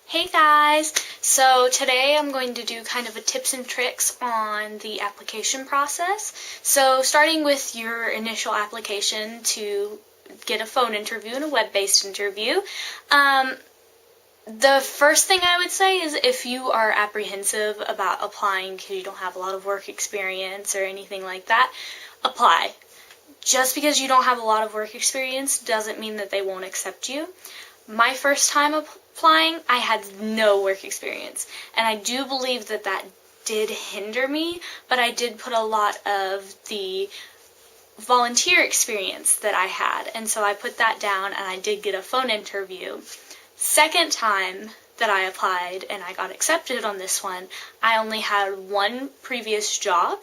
Hey guys! So today I'm going to do kind of a tips and tricks on the application process. So starting with your initial application to get a phone interview and a web-based interview. The first thing I would say is if you are apprehensive about applying because you don't have a lot of work experience or anything like that, apply. Just because you don't have a lot of work experience doesn't mean that they won't accept you. My first time applying, I had no work experience, and I do believe that that did hinder me, but I did put a lot of the volunteer experience that I had, and so I put that down and I did get a phone interview. Second time that I applied and I got accepted on this one, I only had one previous job,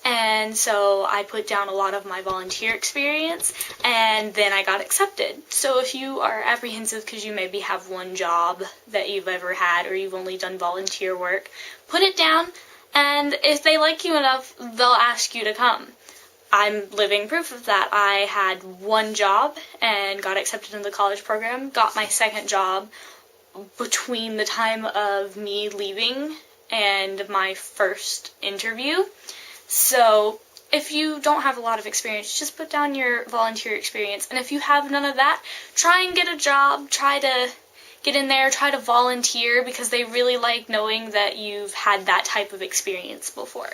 and so I put down a lot of my volunteer experience, and then I got accepted. So if you are apprehensive because you maybe have one job that you've ever had or you've only done volunteer work, put it down, and if they like you enough, they'll ask you to come. I'm living proof of that. I had one job and got accepted in the college program, got my second job between the time of me leaving and my first interview. So if you don't have a lot of experience, just put down your volunteer experience. And if you have none of that, try and get a job, try to get in there, try to volunteer, because they really like knowing that you've had that type of experience before.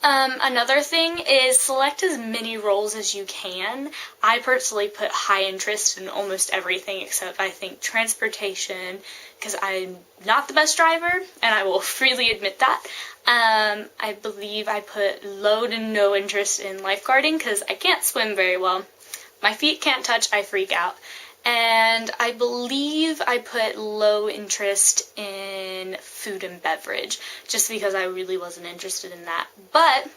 Another thing is select as many roles as you can. I personally put high interest in almost everything except I think transportation, because I'm not the best driver, and I will freely admit that. I believe I put low to no interest in lifeguarding because I can't swim very well. My feet can't touch, I freak out. And I believe I put low interest in food and beverage, just because I really wasn't interested in that. But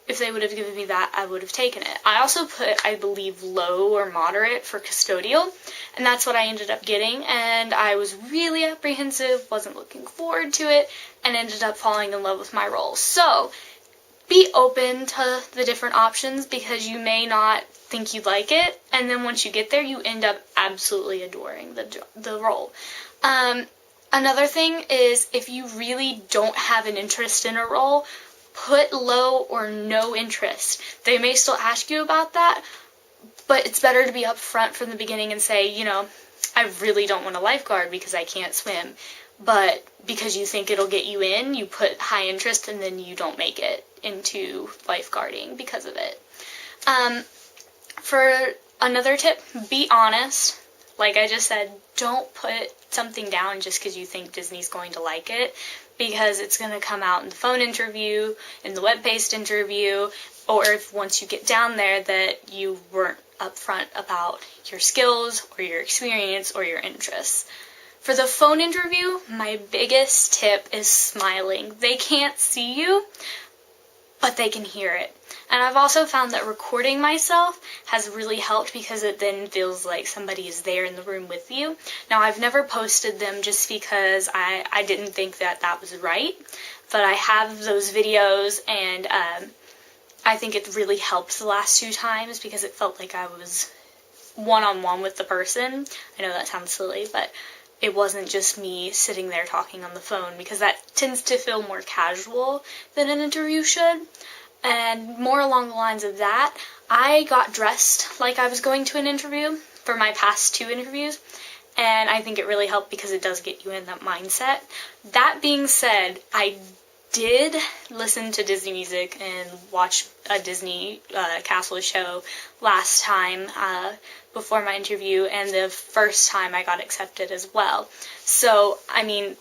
if they would have given me that, I would have taken it. I also put, I believe, low or moderate for custodial, and that's what I ended up getting, and I was really apprehensive, wasn't looking forward to it, and ended up falling in love with my role. So be open to the different options, because you may not think you like it, and then once you get there, you end up absolutely adoring the role. Another thing is, if you really don't have an interest in a role, put low or no interest. They may still ask you about that, but it's better to be upfront from the beginning and say, you know, I really don't want a lifeguard because I can't swim. But because you think it'll get you in, you put high interest and then you don't make it into lifeguarding because of it. For another tip, be honest. Like I just said, don't put something down just because you think Disney's going to like it, because it's going to come out in the phone interview, in the web-based interview, or if once you get down there that you weren't upfront about your skills or your experience or your interests. For the phone interview, my biggest tip is smiling. They can't see you, but they can hear it. And I've also found that recording myself has really helped, because it then feels like somebody is there in the room with you. Now, I've never posted them just because I didn't think that that was right, but I have those videos, and I think it really helped the last 2 times because it felt like I was one-on-one with the person. I know that sounds silly, but it wasn't just me sitting there talking on the phone, because that tends to feel more casual than an interview should. And more along the lines of that, I got dressed like I was going to an interview for my past 2 interviews, and I think it really helped because it does get you in that mindset. That being said, I did listen to Disney music and watch a Disney castle show last time before my interview, and the first time I got accepted as well. So, I mean,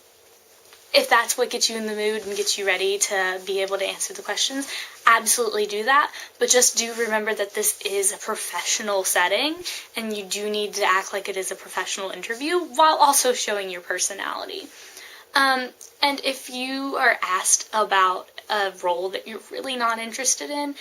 if that's what gets you in the mood and gets you ready to be able to answer the questions, absolutely do that. But just do remember that this is a professional setting, and you do need to act like it is a professional interview while also showing your personality. And if you are asked about a role that you're really not interested in,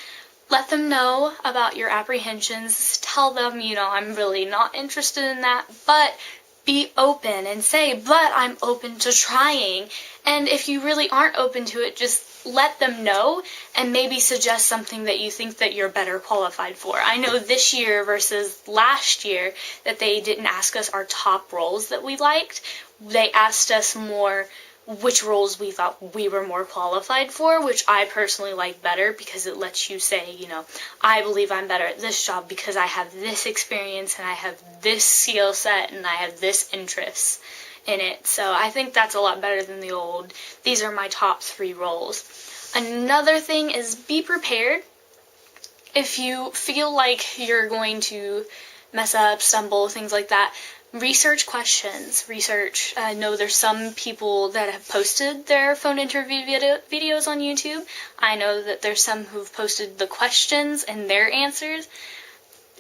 let them know about your apprehensions. Tell them, you know, I'm really not interested in that, but be open and say, but I'm open to trying. And if you really aren't open to it, just let them know and maybe suggest something that you think that you're better qualified for. I know this year versus last year that they didn't ask us our top roles that we liked. they asked us more which roles we thought we were more qualified for, which I personally like better because it lets you say, I believe I'm better at this job because I have this experience and I have this skill set and I have this interest in it. So I think that's a lot better than the old, these are my top 3 roles. Another thing is be prepared. If you feel like you're going to mess up, stumble, things like that, research questions. I know there's some people that have posted their phone interview videos on YouTube. I know that there's some who've posted the questions and their answers.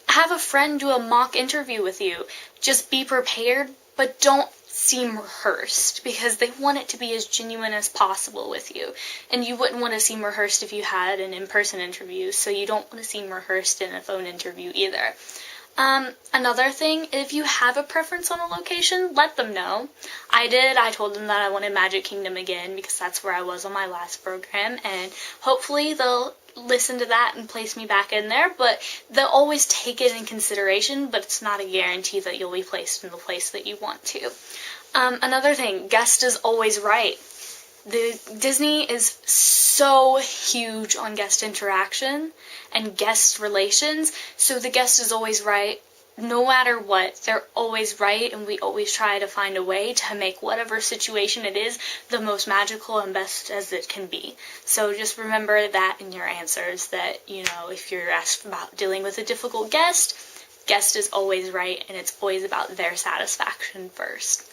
Have a friend do a mock interview with you. Just be prepared, but don't seem rehearsed, because they want it to be as genuine as possible with you. And you wouldn't want to seem rehearsed if you had an in-person interview, so you don't want to seem rehearsed in a phone interview either. Another thing, if you have a preference on a location, let them know. I told them that I wanted Magic Kingdom again because that's where I was on my last program, and hopefully they'll listen to that and place me back in there, but they'll always take it in consideration, but it's not a guarantee that you'll be placed in the place that you want to. Another thing, guest is always right. Disney is so huge on guest interaction and guest relations, so the guest is always right. No matter what, they're always right, and we always try to find a way to make whatever situation it is the most magical and best as it can be. So just remember that in your answers, that, if you're asked about dealing with a difficult guest is always right, and it's always about their satisfaction first.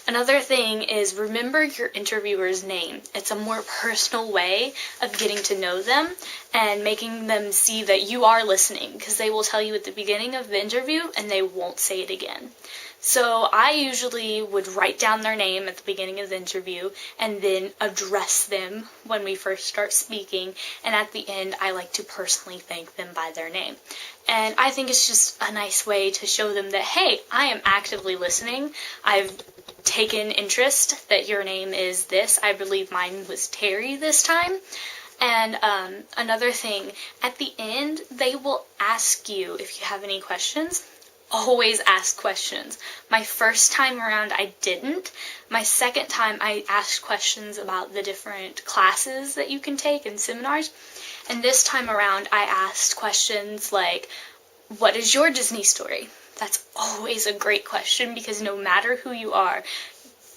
Another thing is remember your interviewer's name. It's a more personal way of getting to know them and making them see that you are listening, because they will tell you at the beginning of the interview and they won't say it again. So I usually would write down their name at the beginning of the interview and then address them when we first start speaking, and at the end I like to personally thank them by their name. And I think it's just a nice way to show them that, hey, I am actively listening. I've taken interest that your name is this. I believe mine was Terry this time. And another thing, at the end, they will ask you if you have any questions. Always ask questions. My first time around, I didn't. My second time, I asked questions about the different classes that you can take and seminars. And this time around, I asked questions like, what is your Disney story? That's always a great question, because no matter who you are,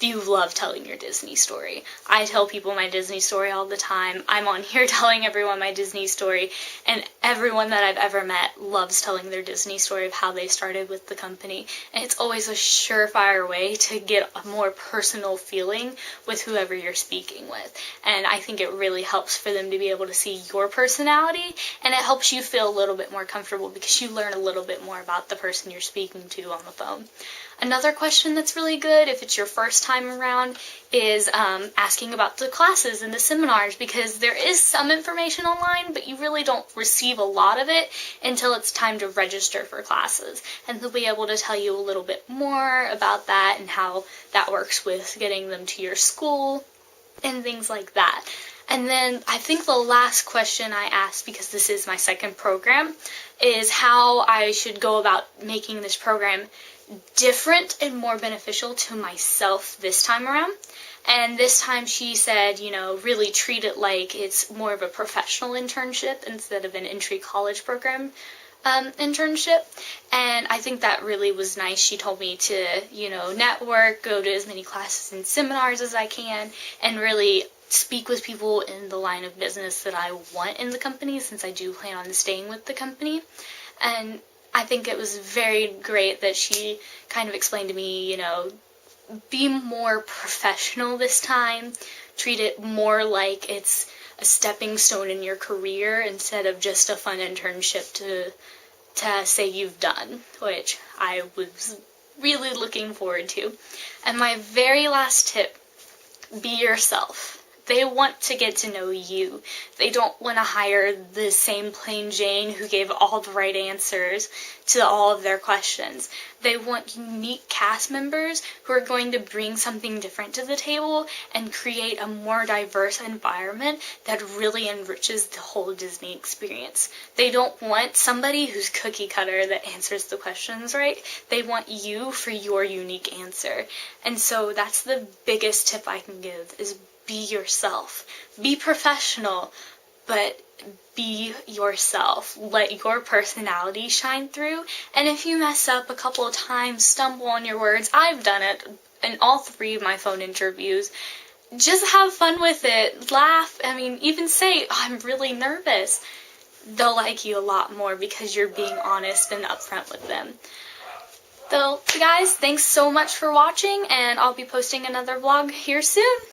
you love telling your Disney story. I tell people my Disney story all the time. I'm on here telling everyone my Disney story, and everyone that I've ever met loves telling their Disney story of how they started with the company. And it's always a surefire way to get a more personal feeling with whoever you're speaking with. And I think it really helps for them to be able to see your personality, and it helps you feel a little bit more comfortable because you learn a little bit more about the person you're speaking to on the phone. Another question that's really good, if it's your first time around, is asking about the classes and the seminars, because there is some information online, but you really don't receive a lot of it until it's time to register for classes. And they'll be able to tell you a little bit more about that and how that works with getting them to your school and things like that. And then I think the last question I asked, because this is my second program, is how I should go about making this program different and more beneficial to myself this time around. And this time she said, really treat it like it's more of a professional internship instead of an entry college program internship. And I think that really was nice. She told me to, network, go to as many classes and seminars as I can, and really speak with people in the line of business that I want in the company, since I do plan on staying with the company. And I think it was very great that she kind of explained to me, be more professional this time. Treat it more like it's a stepping stone in your career instead of just a fun internship to say you've done, which I was really looking forward to. And my very last tip, be yourself. They want to get to know you. They don't want to hire the same plain Jane who gave all the right answers to all of their questions. They want unique cast members who are going to bring something different to the table and create a more diverse environment that really enriches the whole Disney experience. They don't want somebody who's cookie cutter that answers the questions right. They want you for your unique answer. And so that's the biggest tip I can give, is be yourself. Be professional, but be yourself. Let your personality shine through. And if you mess up a couple of times, stumble on your words, I've done it in all 3 of my phone interviews. Just have fun with it. Laugh. I mean, even say, I'm really nervous. They'll like you a lot more because you're being honest and upfront with them. So, guys, thanks so much for watching, and I'll be posting another vlog here soon.